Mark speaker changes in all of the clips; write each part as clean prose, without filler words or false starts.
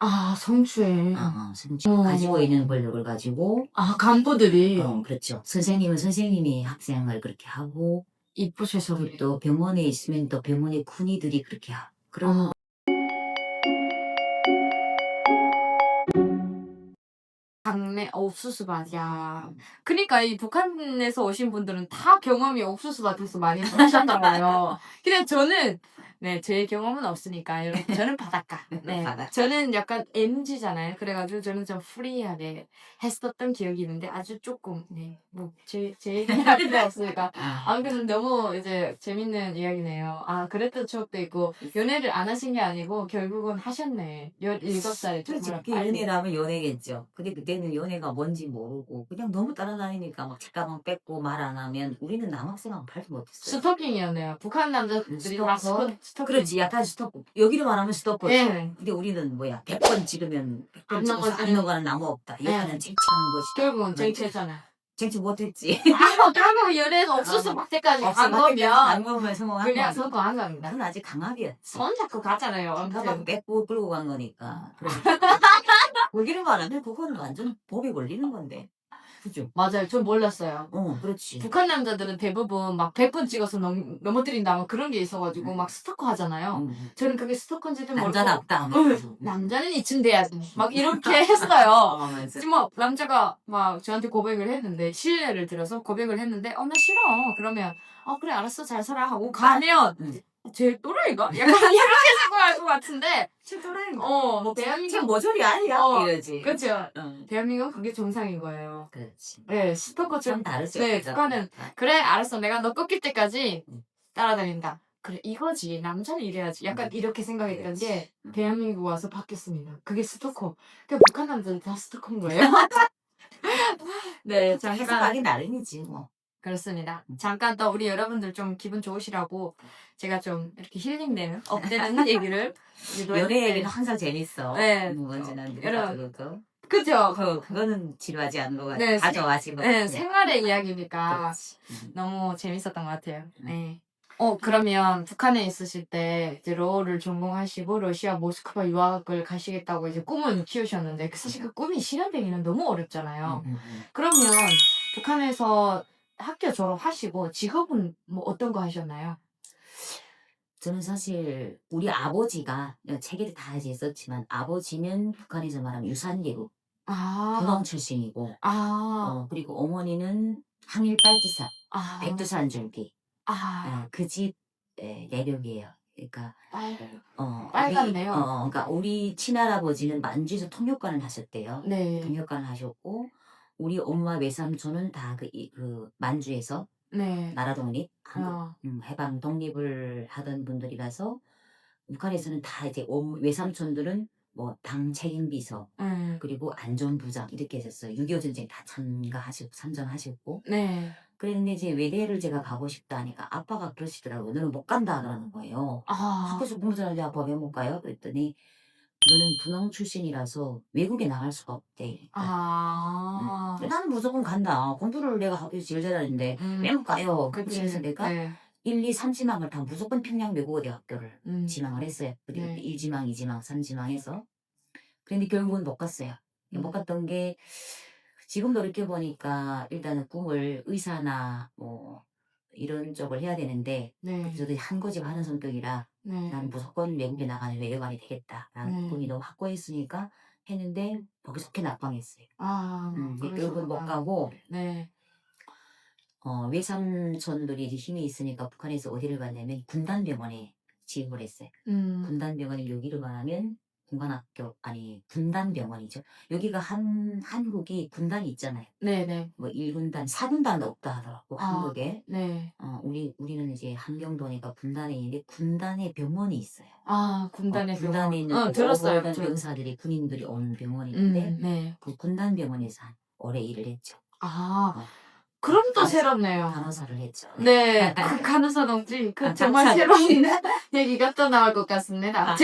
Speaker 1: 아, 성추행.
Speaker 2: 가지고 있는 권력을 가지고.
Speaker 1: 아, 간부들이.
Speaker 2: 그렇죠. 선생님은 선생님이 학생을 그렇게 하고.
Speaker 1: 이쁘셔서.
Speaker 2: 또 병원에 있으면 또 병원의 군의들이 그렇게 하고. 그런.
Speaker 1: 당내 옥수수 맛이야. 그러니까 이 북한에서 오신 분들은 다 경험이 옥수수 밭에서 많이 하셨잖아요. 근데 저는 제 경험은 없으니까 여러분 저는 바닷가.
Speaker 2: 바닷가.
Speaker 1: 저는 약간 MG잖아요. 그래가지고 저는 좀 프리하게 했었던 기억이 있는데 아주 조금 제 얘기는 할 필요 없으니까. 아무튼 너무 이제 재밌는 이야기네요. 아, 그랬던 추억도 있고 연애를 안 하신 게 아니고 결국은 하셨네. 17살에
Speaker 2: 그렇지.
Speaker 1: 정말
Speaker 2: 그게
Speaker 1: 빨리.
Speaker 2: 연애라면 연애겠죠. 근데 그때는 연애가 뭔지 모르고 그냥 너무 따라다니니까 막 책가방 뺏고 말 안 하면 우리는 남학생하고 발도 못했어요.
Speaker 1: 스토킹이었네요. 북한 남자들이 다 스토킹.
Speaker 2: 그렇지. 약간 스토커. 여기로 말하면 스토커죠.
Speaker 1: 예.
Speaker 2: 근데 우리는 100번 찍으면 100번 찍어서 안 넘어가는 나무 없다. 이거는 쟁취하는 것이.
Speaker 1: 결국은 쟁취했잖아.
Speaker 2: 쟁취 못했지.
Speaker 1: 결국 연애에서 옥수수 밭에까지 간
Speaker 2: 안
Speaker 1: 거면
Speaker 2: 먹으면 성공한
Speaker 1: 그냥
Speaker 2: 거.
Speaker 1: 성공한 겁니다.
Speaker 2: 그건 아직 강압이었지.
Speaker 1: 손 잡고 가잖아요.
Speaker 2: 가방
Speaker 1: 아무튼.
Speaker 2: 뺏고 끌고 간 거니까. 여기로 말하면 그거는 완전 법에 걸리는 건데. 그죠?
Speaker 1: 맞아요. 전 몰랐어요.
Speaker 2: 그렇지.
Speaker 1: 북한 남자들은 대부분 막 100번 찍어서 넘어뜨린다 뭐 그런 게 있어가지고 막 스토커 하잖아요. 저는 그게 스토커인지도 모르고
Speaker 2: 남자답다.
Speaker 1: 남자는 이쯤 돼야지 막 이렇게 했어요.
Speaker 2: 맞아.
Speaker 1: 뭐 남자가 막 저한테 고백을 했는데 신뢰를 들어서 고백을 했는데 나 싫어. 그러면 그래 알았어 잘 살아 하고 가면 제 또라이가? 약간 이렇게 생각할 것 같은데
Speaker 2: 제 또라이
Speaker 1: 대한민국
Speaker 2: 모조리 아니야? 이러지.
Speaker 1: 그렇죠. 대한민국은 그게 정상인 거예요.
Speaker 2: 그렇지.
Speaker 1: 네, 스토커
Speaker 2: 참 다르죠.
Speaker 1: 북한은 그래 알았어 내가 너 꺾일 때까지 따라다닌다. 그래 이거지 남자는 이래야지. 약간 이렇게 생각했던 게 대한민국 와서 바뀌었습니다. 그게 스토커. 그러니까 북한 남자는 다 스토커인 거예요. 네, 잠깐
Speaker 2: 해석하기 나름이지 뭐.
Speaker 1: 그렇습니다. 잠깐 또 우리 여러분들 좀 기분 좋으시라고 제가 좀 이렇게 힐링되는 업되는 얘기를
Speaker 2: 연애 얘기는 항상 재밌어.
Speaker 1: 네.
Speaker 2: 언제나
Speaker 1: 여러분.
Speaker 2: 누가
Speaker 1: 그죠?
Speaker 2: 그거는 지루하지 않은 것 같아.
Speaker 1: 네,
Speaker 2: 다 좋아하시고.
Speaker 1: 네, 생활의 이야기니까
Speaker 2: 그렇지.
Speaker 1: 너무 재밌었던 것 같아요. 네. 그러면 북한에 있으실 때 이제 러를 전공하시고 러시아 모스크바 유학을 가시겠다고 이제 꿈은 키우셨는데 사실 그 꿈이 실현되기는 너무 어렵잖아요. 그러면 북한에서 학교 졸업하시고 직업은 뭐 어떤 거 하셨나요?
Speaker 2: 저는 사실 우리 아버지가 책에도 다 있었지만 아버지는 북한에서 말하면 유산계급 분홍 출신이고 그리고 어머니는 항일 빨치산 백두산 줄기 그 집 내력이에요. 그러니까
Speaker 1: 빨갛네요.
Speaker 2: 그러니까 우리 친할아버지는 만주에서 통역관을 하셨대요.
Speaker 1: 네.
Speaker 2: 통역관을 하셨고 우리 엄마 외삼촌은 다 그 만주에서 나라 독립, 해방 독립을 하던 분들이라서 북한에서는 다 이제 외삼촌들은 뭐 당 책임비서 그리고 안전부장 이렇게 했었어요. 6.25 전쟁 다 참전하셨고.
Speaker 1: 네.
Speaker 2: 그랬는데 이제 외대를 제가 가고 싶다 하니까 아빠가 그러시더라고요. 너는 못 간다 그러는 거예요. 학교에서 공부 잘하는데 아빠 왜 못 가요? 그랬더니 너는 분홍 출신이라서 외국에 나갈 수가 없대. 나는 무조건 간다. 공부를 내가 학교에서 제일 잘하는데 왜 못 가요? 그래서 내가 1, 2, 3지망을 다 무조건 평양 외국어대학교를 지망을 했어요. 그리고 1지망, 2지망, 3지망 해서. 그런데 결국은 못 갔어요. 못 갔던 게 지금 돌이켜보니까 일단은 꿈을 의사나 뭐 이런 쪽을 해야 되는데 저도 한 고집 하는 성격이라 난 무조건 외국에 나가는 외교관이 되겠다라는 꿈이 너무 확고했으니까 했는데 거기 좋게 낙방했어요. 결국은 못 가고 외삼촌들이 힘이 있으니까 북한에서 어디를 갔냐면 군단병원에 지급을 했어요. 군단병원이 여기를 말하면 군관학교 군단병원이죠. 여기가 한국이 군단이 있잖아요.
Speaker 1: 네네.
Speaker 2: 뭐 1군단, 4군단 없다 하더라고 한국에.
Speaker 1: 네.
Speaker 2: 우리는 이제 한경도니까 군단에 있는데 군단에 병원이 있어요.
Speaker 1: 군단의
Speaker 2: 군단에 있는
Speaker 1: 들었어요.
Speaker 2: 병사들이 군인들이 오는 병원인데 그 군단병원에서 오래 일을 했죠.
Speaker 1: 그럼 또 새롭네요.
Speaker 2: 간호사를 했죠.
Speaker 1: 네, 그 간호사 동지, 정말 새로운 얘기가 또 나올 것 같습니다.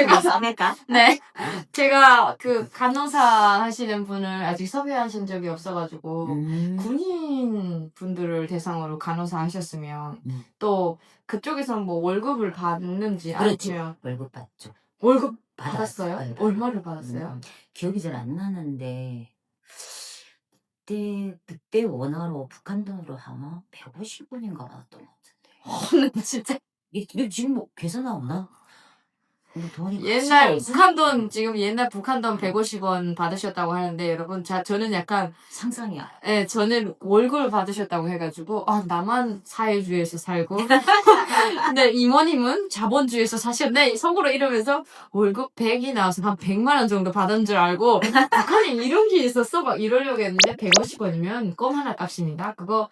Speaker 1: 제가 그 간호사 하시는 분을 아직 섭외하신 적이 없어가지고, 군인 분들을 대상으로 간호사 하셨으면, 또 그쪽에서 뭐 월급을 받는지
Speaker 2: 그렇죠. 월급 받죠.
Speaker 1: 월급
Speaker 2: 받았어요.
Speaker 1: 받았어요?
Speaker 2: 네,
Speaker 1: 얼마를 받았어요?
Speaker 2: 기억이 잘 안 나는데 그때 원화로 북한 돈으로 아마 150원인가 받았던 것 같은데.
Speaker 1: 나 진짜
Speaker 2: 이게 지금 뭐 계산 나오나? 돈이
Speaker 1: 옛날
Speaker 2: 없어.
Speaker 1: 북한 돈 지금 옛날 북한 돈 150원 받으셨다고 하는데 여러분 저는 약간
Speaker 2: 상상이야.
Speaker 1: 예, 저는 월급을 받으셨다고 해가지고 아 나만 사회주의에서 살고 근데 이모님은 자본주의에서 사셨네 속으로 이러면서 월급 100이 나와서 한 100만 원 정도 받은 줄 알고 북한에 이런 게 있었어 막 이러려고 했는데 150원이면 껌 하나 값입니다. 그거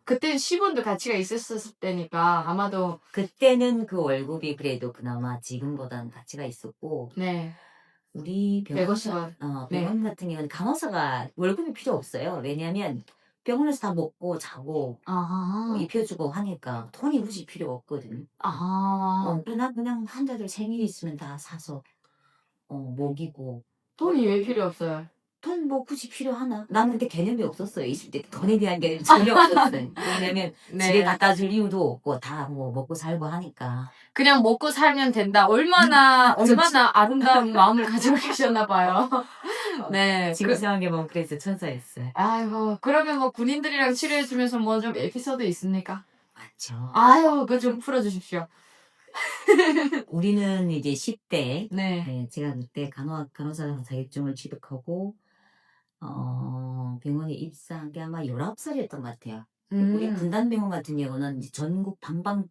Speaker 1: 그때 10원도 가치가 있었을 때니까 아마도
Speaker 2: 그때는 그 월급이 그래도 그나마 지금보다는 가치가 있었고
Speaker 1: 네
Speaker 2: 우리 병원
Speaker 1: 150원 네.
Speaker 2: 병원 같은 경우는 간호사가 월급이 필요 없어요. 왜냐하면 병원에서 다 먹고 자고
Speaker 1: 아하
Speaker 2: 입혀주고 하니까 돈이 굳이 필요 없거든요.
Speaker 1: 아
Speaker 2: 그러나 그냥 환자들 생일 있으면 다 사서 먹이고
Speaker 1: 돈이 왜 필요 없어요?
Speaker 2: 돈 뭐 굳이 필요하나? 나는 그때 개념이 없었어요. 20대 때 돈에 대한 개념이 전혀 없었어요. 왜냐면 집에
Speaker 1: 네
Speaker 2: 갖다 줄 이유도 없고 다 뭐 먹고 살고 하니까.
Speaker 1: 그냥 먹고 살면 된다. 얼마나 아름다운 마음을 가지고 계셨나 봐요. 네.
Speaker 2: 지금 생각해보면 그래서 천사였어요.
Speaker 1: 아이고 그러면 뭐 군인들이랑 치료해 주면서 뭐 좀 에피소드 있습니까?
Speaker 2: 맞죠.
Speaker 1: 아유 그거 좀 풀어 주십시오.
Speaker 2: 우리는 이제 10대
Speaker 1: 네.
Speaker 2: 제가 그때 간호사 자격증을 취득하고 병원에 입사한 게 아마 19살이었던 것 같아요. 우리 군단병원 같은 경우는 이제 전국 방방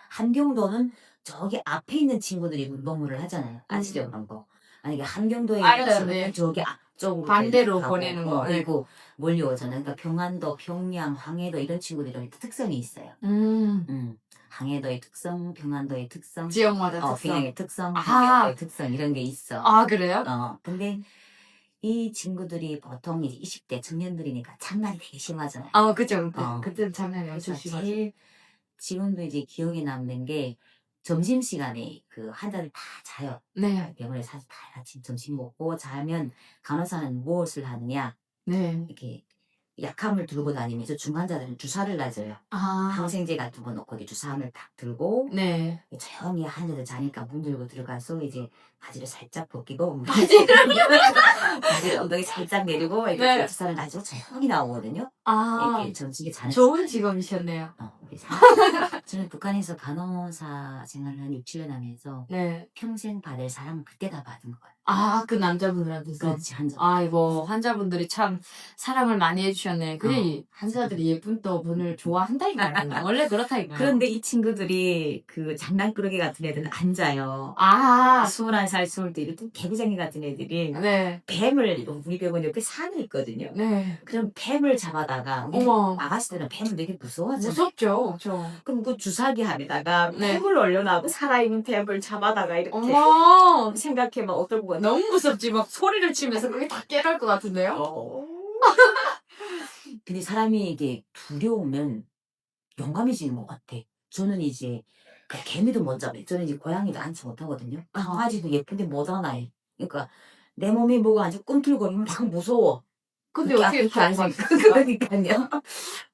Speaker 2: 한경도는 저기 앞에 있는 친구들이 운동을 하잖아요. 아시죠? 그런 거. 아니 한경도에 있는
Speaker 1: 알아요,
Speaker 2: 친구들은
Speaker 1: 네.
Speaker 2: 저기 앞쪽으로
Speaker 1: 반대로
Speaker 2: 가고,
Speaker 1: 보내는 거. 네.
Speaker 2: 그리고 몰려오잖아요. 그러니까 평안도, 평양, 황해도 이런 친구들이 특성이 있어요. 항해도의 특성, 평안도의 특성,
Speaker 1: 지역마다 특성.
Speaker 2: 평양의 특성,
Speaker 1: 아.
Speaker 2: 한경도의 특성 이런 게 있어.
Speaker 1: 아 그래요?
Speaker 2: 근데 이 친구들이 보통 이제 20대 청년들이니까 장난이 되게 심하잖아요.
Speaker 1: 아 그죠.
Speaker 2: 어.
Speaker 1: 그때는 장난이 엄청
Speaker 2: 그래서
Speaker 1: 심하죠.
Speaker 2: 제일 지금도 이제 기억에 남는 게 점심시간에 그 환자들 다 자요.
Speaker 1: 네.
Speaker 2: 병원에 사서 다 아침 점심 먹고 자면 간호사는 무엇을 하느냐
Speaker 1: 네.
Speaker 2: 이렇게 약함을 들고 다니면서 중환자들은 주사를 놔줘요.
Speaker 1: 아.
Speaker 2: 항생제 같은 거 넣고 이렇게 주사함을 딱 들고
Speaker 1: 네.
Speaker 2: 조용히 환자들 자니까 문 들고 들어가서 이제 바지를 살짝 벗기고 바지를 엉덩이 살짝 내리고 이렇게
Speaker 1: 네.
Speaker 2: 주사를 놔주고 조용히 나오거든요.
Speaker 1: 아
Speaker 2: 이렇게 점심에 자는
Speaker 1: 좋은 직업이셨네요.
Speaker 2: 그래서 저는 북한에서 간호사 생활을 한 6, 7년 하면서
Speaker 1: 네.
Speaker 2: 평생 받을 사랑은 그때 다 받은 거예요.
Speaker 1: 아, 그 남자분들한테서.
Speaker 2: 그렇지, 환자.
Speaker 1: 아이고, 환자분들이 참 사랑을 많이 해주셨네. 그래,
Speaker 2: 어.
Speaker 1: 환자들이 예쁜 또 분을 좋아한다니까요. 원래 그렇다니까요.
Speaker 2: 그런데 이 친구들이 그 장난꾸러기 같은 애들은 앉아요.
Speaker 1: 아,
Speaker 2: 21살, 22 이렇게 개구쟁이 같은 애들이
Speaker 1: 네,
Speaker 2: 뱀을 우리 병원 옆에 산이 있거든요.
Speaker 1: 네.
Speaker 2: 그럼 뱀을 잡아다가
Speaker 1: 어머.
Speaker 2: 아가씨들은 뱀을 되게 무서워하잖아요.
Speaker 1: 무섭죠, 저.
Speaker 2: 그럼 그 주사기 안에다가
Speaker 1: 네.
Speaker 2: 뱀을 올려놔고 살아있는 뱀을 잡아다가 이렇게
Speaker 1: 어머,
Speaker 2: 생각해봐 어떨 것 같아?
Speaker 1: 너무 무섭지. 막 소리를 치면서 그게 다 깨랄 것 같은데요?
Speaker 2: 근데 사람이 이게 두려우면 용감해지는 것 같아. 저는 이제 그 개미도 못 잡아요. 저는 이제 고양이도 안지 못하거든요. 강아지도 예쁜데 못 안아요. 그러니까 내 몸에 뭐가 아주 꿈틀거리면 막 무서워.
Speaker 1: 근데
Speaker 2: 그렇게
Speaker 1: 어떻게
Speaker 2: 아플 줄
Speaker 1: 다
Speaker 2: 알지? 그러니까요.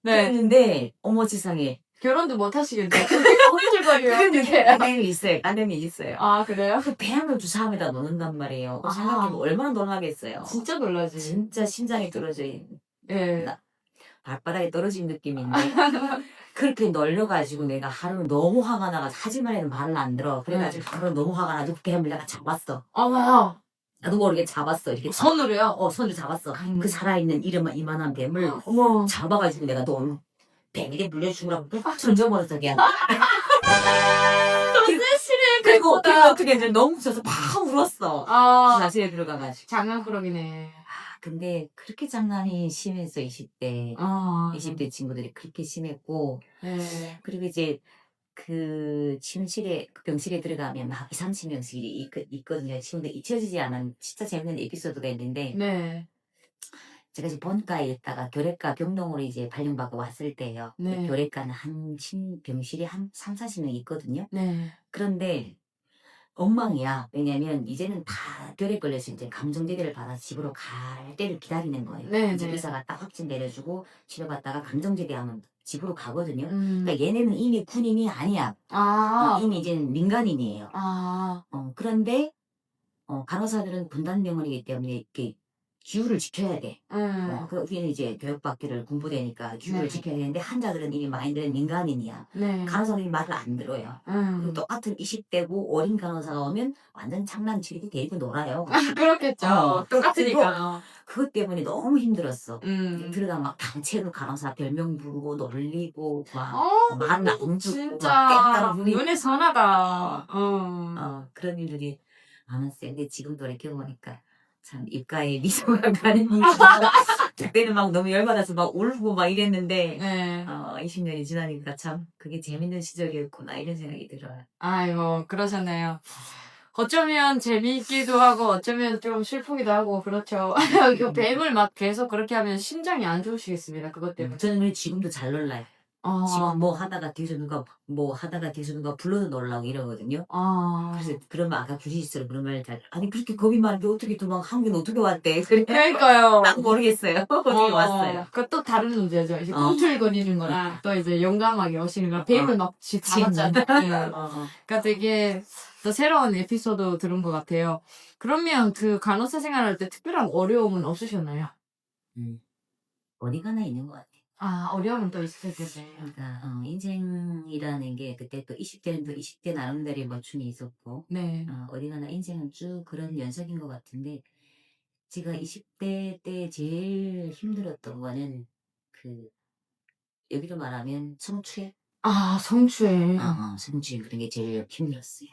Speaker 1: 네.
Speaker 2: 그랬는데 어머 세상에.
Speaker 1: 결혼도 못 하시겠네. 꿈틀거리면 어떡해.
Speaker 2: 까냄이 있어요. 까냄이 있어요.
Speaker 1: 아, 그래요?
Speaker 2: 그 뱀을 주사함에다 넣는단 말이에요.
Speaker 1: 아.
Speaker 2: 생각해보면 얼마나 놀라겠어요.
Speaker 1: 진짜 놀라지.
Speaker 2: 진짜 심장이 떨어져
Speaker 1: 예.
Speaker 2: 발바닥에 떨어진 느낌인데 그렇게 널려가지고 내가 하루는 너무 화가 나가지고 하지만 해도 말을 안 들어. 그래가지고 하루는 너무 화가 나서 뱀을 내가 잡았어.
Speaker 1: 어머,
Speaker 2: 나도 모르게 잡았어. 이렇게
Speaker 1: 손으로요?
Speaker 2: 손을 잡았어. 그 살아있는 이만한 뱀을
Speaker 1: 어머.
Speaker 2: 잡아가지고 내가 너 뱀에게 물려주라고 빡 던져버렸어 그냥.
Speaker 1: 더 세시네,
Speaker 2: 그리고
Speaker 1: 그보다.
Speaker 2: 어떻게 이제 너무 무서워서 팍 울었어.
Speaker 1: 아,
Speaker 2: 자세히 들어가가지고.
Speaker 1: 장난꾸러기네.
Speaker 2: 근데 그렇게 장난이 심해서 20대
Speaker 1: 아,
Speaker 2: 20대 친구들이 그렇게 심했고
Speaker 1: 네.
Speaker 2: 그리고 이제 그 침실에 그 병실에 들어가면 막 2, 30명씩이 있거든요. 근데 잊혀지지 않은 진짜 재밌는 에피소드가 있는데
Speaker 1: 네.
Speaker 2: 제가 이제 본과에 있다가 교례과 병동으로 이제 발령받고 왔을 때예요.
Speaker 1: 네.
Speaker 2: 교례과는 병실이 한 3, 40명 있거든요.
Speaker 1: 네.
Speaker 2: 그런데 엉망이야. 왜냐면 이제는 다 결핵 걸려서 이제 감정제대를 받아서 집으로 갈 때를 기다리는 거예요.
Speaker 1: 네,
Speaker 2: 이제
Speaker 1: 네.
Speaker 2: 의사가 딱 확진 내려주고 치료받다가 감정제대하면 집으로 가거든요.
Speaker 1: 음.
Speaker 2: 그러니까 얘네는 이미 군인이 아니야.
Speaker 1: 아.
Speaker 2: 이미 이제는 민간인이에요.
Speaker 1: 아.
Speaker 2: 그런데 간호사들은 분단병원이기 때문에 이렇게 규율을 지켜야 돼. 거기는 이제 교육받기를 군부대니까 규율을
Speaker 1: 네.
Speaker 2: 지켜야 되는데 환자들은 이미 마인드는 민간인이야.
Speaker 1: 네.
Speaker 2: 간호사들이 말을 안 들어요. 그리고 똑같은 20대고 어린 간호사가 오면 완전 장난치고 데리고 놀아요.
Speaker 1: 그렇겠죠. 똑같으니까.
Speaker 2: 그것 때문에 너무 힘들었어.
Speaker 1: 음.
Speaker 2: 들어가 막 단체로 간호사 별명 부르고 놀리고 막 말을 안 듣고
Speaker 1: 진짜
Speaker 2: 막 땡깡 부리고
Speaker 1: 눈에 선하다.
Speaker 2: 그런 일들이 많았어요. 근데 지금 돌이켜보니까 참 입가에 미소가 가는 일이다. 그때는 막 너무 열받아서 막 울고 막 이랬는데
Speaker 1: 네.
Speaker 2: 20년이 지나니까 참 그게 재밌는 시절이었구나 이런 생각이 들어요.
Speaker 1: 아이고, 그러셨네요. 어쩌면 재미있기도 하고, 어쩌면 좀 슬프기도 하고, 그렇죠. 그 뱀을 막 계속 그렇게 하면 심장이 안 좋으시겠습니다. 그것 때문에.
Speaker 2: 저는 지금도 잘 놀라요. 지금 뭐 하다가 뒤에서 누가 불러서 놀라고 이러거든요. 그래서 그러면 아까 주시스로 그런 말 잘, 아니 그렇게 겁이 많은데 어떻게 또 막 한국에 어떻게 왔대? 그래.
Speaker 1: 그러니까요.
Speaker 2: 난 모르겠어요. 어떻게 왔어요.
Speaker 1: 그또 다른 문제죠. 이제
Speaker 2: 어.
Speaker 1: 꿈틀거리는 거랑 또 이제 용감하게 오시는 거랑 뱀을 막 잡았잖아요. 그러니까 되게 또 새로운 에피소드 들은 것 같아요. 그러면 그 간호사 생활할 때 특별한 어려움은 없으셨나요?
Speaker 2: 어디 가나 있는 것 같아요.
Speaker 1: 어려움은 또 있을 텐데.
Speaker 2: 그러니까 인생이라는 게 그때 또 20대는 또 20대 나름대로의 멋춤이 있었고
Speaker 1: 네.
Speaker 2: 어디 가나 인생은 쭉 그런 연속인 것 같은데 제가 20대 때 제일 힘들었던 거는 그 여기로 말하면 성추행?
Speaker 1: 성추행.
Speaker 2: 성추행 그런 게 제일 힘들었어요.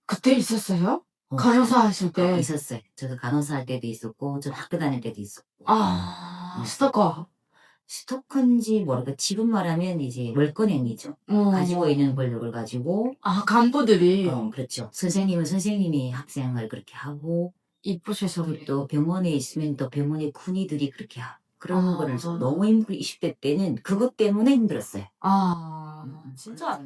Speaker 1: 그때 있었어요? 간호사 하실 때?
Speaker 2: 있었어요. 저도 간호사 할 때도 있었고 저 학교 다닐 때도 있었고
Speaker 1: 스토커.
Speaker 2: 스토커인지 모르고 지금 말하면 이제 월권행위죠. 가지고 있는 권력을 가지고
Speaker 1: 간부들이
Speaker 2: 그렇죠. 선생님은 선생님이 학생을 그렇게 하고
Speaker 1: 이쁘셔서
Speaker 2: 그리고 또 병원에 있으면 또 병원의 군의들이 그렇게 하고 그런 거를
Speaker 1: 아.
Speaker 2: 너무 힘들고 20대 때는 그것 때문에 힘들었어요.
Speaker 1: 진짜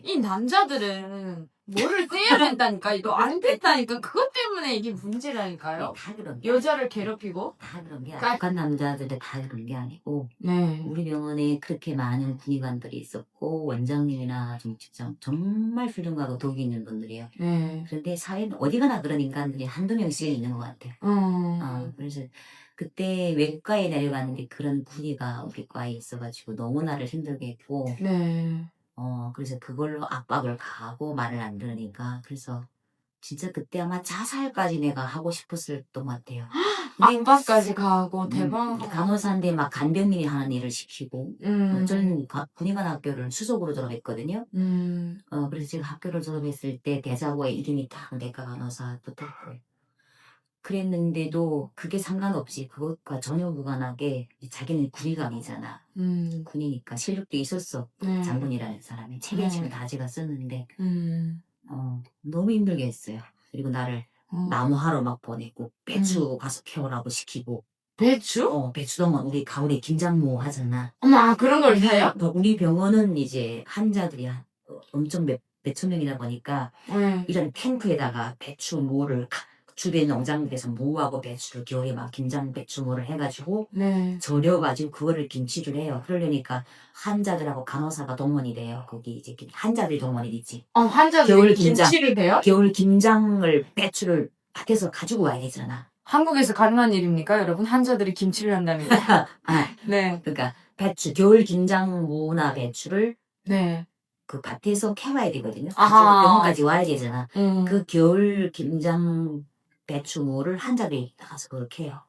Speaker 1: 이 남자들은 뭐를 떼야 된다니까. 이거 안 뺐다니까. 그것 때문에 이게 문제라니까요.
Speaker 2: 다 그런 게
Speaker 1: 여자를 괴롭히고.
Speaker 2: 다 그런 게
Speaker 1: 그러니까-
Speaker 2: 북한 남자들은 다 그런 게 아니고
Speaker 1: 네.
Speaker 2: 우리 병원에 그렇게 많은 군의관들이 있었고 원장님이나 정직장 정말 훌륭하고 덕이 있는 분들이에요.
Speaker 1: 네.
Speaker 2: 그런데 사회는 어디 가나 그런 인간들이 한두 명씩 있는 것 같아요. 그래서 그때 외과에 내려갔는데 그런 군의가 우리 과에 있어가지고 너무 나를 힘들게 했고
Speaker 1: 네.
Speaker 2: 그래서 그걸로 압박을 가하고 말을 안 들으니까 그래서 진짜 그때 아마 자살까지 내가 하고 싶었을 것 같아요.
Speaker 1: 압박까지 가고 대박.
Speaker 2: 간호사인데 막 간병인이 하는 일을 시키고 저는 군의관 학교를 수석으로 졸업했거든요. 그래서 제가 학교를 졸업했을 때 대자보에 이름이 딱 내과 간호사 붙었고 그랬는데도 그게 상관없이 그것과 전혀 무관하게 자기는 군의관이잖아. 군이니까 실력도 있었어.
Speaker 1: 네.
Speaker 2: 장군이라는 사람이 책임지는 다 제가 썼는데 너무 힘들게 했어요. 그리고 나를 나무하러 막 보내고 배추 가서 캐오라고 시키고
Speaker 1: 배추?
Speaker 2: 배추동은 우리 가을에 김장무 하잖아.
Speaker 1: 그런 걸 해요?
Speaker 2: 우리 병원은 이제 환자들이 엄청 몇천 명이다 보니까 이런 탱크에다가 배추무를 주변 농장들에서 무하고 배추를 겨울에 막 김장 배추무를 해가지고 절여가지고 그거를 김치를 해요. 그러려니까 환자들하고 간호사가 동원이 돼요. 거기 이제 환자들 동원이 있지.
Speaker 1: 환자들이
Speaker 2: 겨울 김장.
Speaker 1: 김치를 해요?
Speaker 2: 겨울 김장을 배추를 밭에서 가지고 와야 되잖아.
Speaker 1: 한국에서 가능한 일입니까, 여러분? 환자들이 김치를 한다는 게. 네.
Speaker 2: 그러니까 겨울 김장무나 배추를
Speaker 1: 네.
Speaker 2: 그 밭에서 캐와야 되거든요.
Speaker 1: 아하.
Speaker 2: 병원까지 와야 되잖아.
Speaker 1: 그
Speaker 2: 겨울 김장 배추무를 환자들이 나가서 그걸 캐요.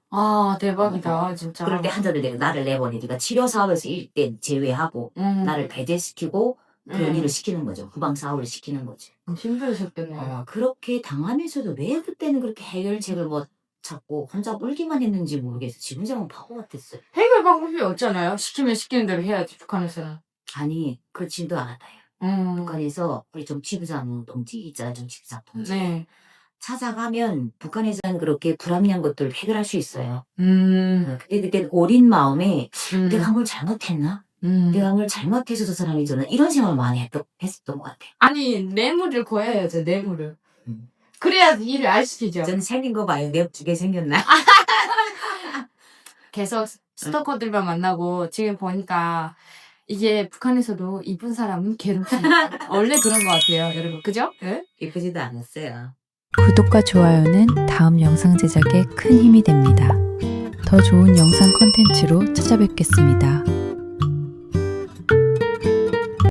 Speaker 1: 대박이다, 진짜.
Speaker 2: 그럴 때 환자들이 나를 내보내니까 치료 사업에서 일단 제외하고 나를 배제시키고 그런 일을 시키는 거죠. 후방 사업을 시키는 거죠.
Speaker 1: 힘드셨겠네요.
Speaker 2: 그렇게 당하면서도 왜 그때는 그렇게 해결책을 못 찾고 혼자 울기만 했는지 모르겠어. 지금 생각하면 바보 같았어요.
Speaker 1: 해결 방법이 없잖아요. 시키면 시키는 대로 해야지, 북한에서는.
Speaker 2: 아니, 그렇지도 않았다요. 북한에서 우리 정치부장 동지 있잖아, 정치부장 동지.
Speaker 1: 네.
Speaker 2: 찾아가면 북한에서는 그렇게 불합리한 것들을 해결할 수 있어요. 근데 그때는 어린 마음에 내가 한 걸 잘못했나? 내가 한 걸 잘못해서 저 사람이 저는 이런 생각을 많이 했었던 것 같아요.
Speaker 1: 아니, 뇌물을 구해야죠, 뇌물을. 그래야 일을 알 수 있죠.
Speaker 2: 전 생긴 거 봐요. 내 두 개 생겼나?
Speaker 1: 계속 스토커들만 만나고 지금 보니까 이게 북한에서도 이쁜 사람은 괴롭습니다. 원래 그런 것 같아요, 여러분. 그죠? 네?
Speaker 2: 이쁘지도 않았어요.
Speaker 3: 구독과 좋아요는 다음 영상 제작에 큰 힘이 됩니다. 더 좋은 영상 컨텐츠로 찾아뵙겠습니다.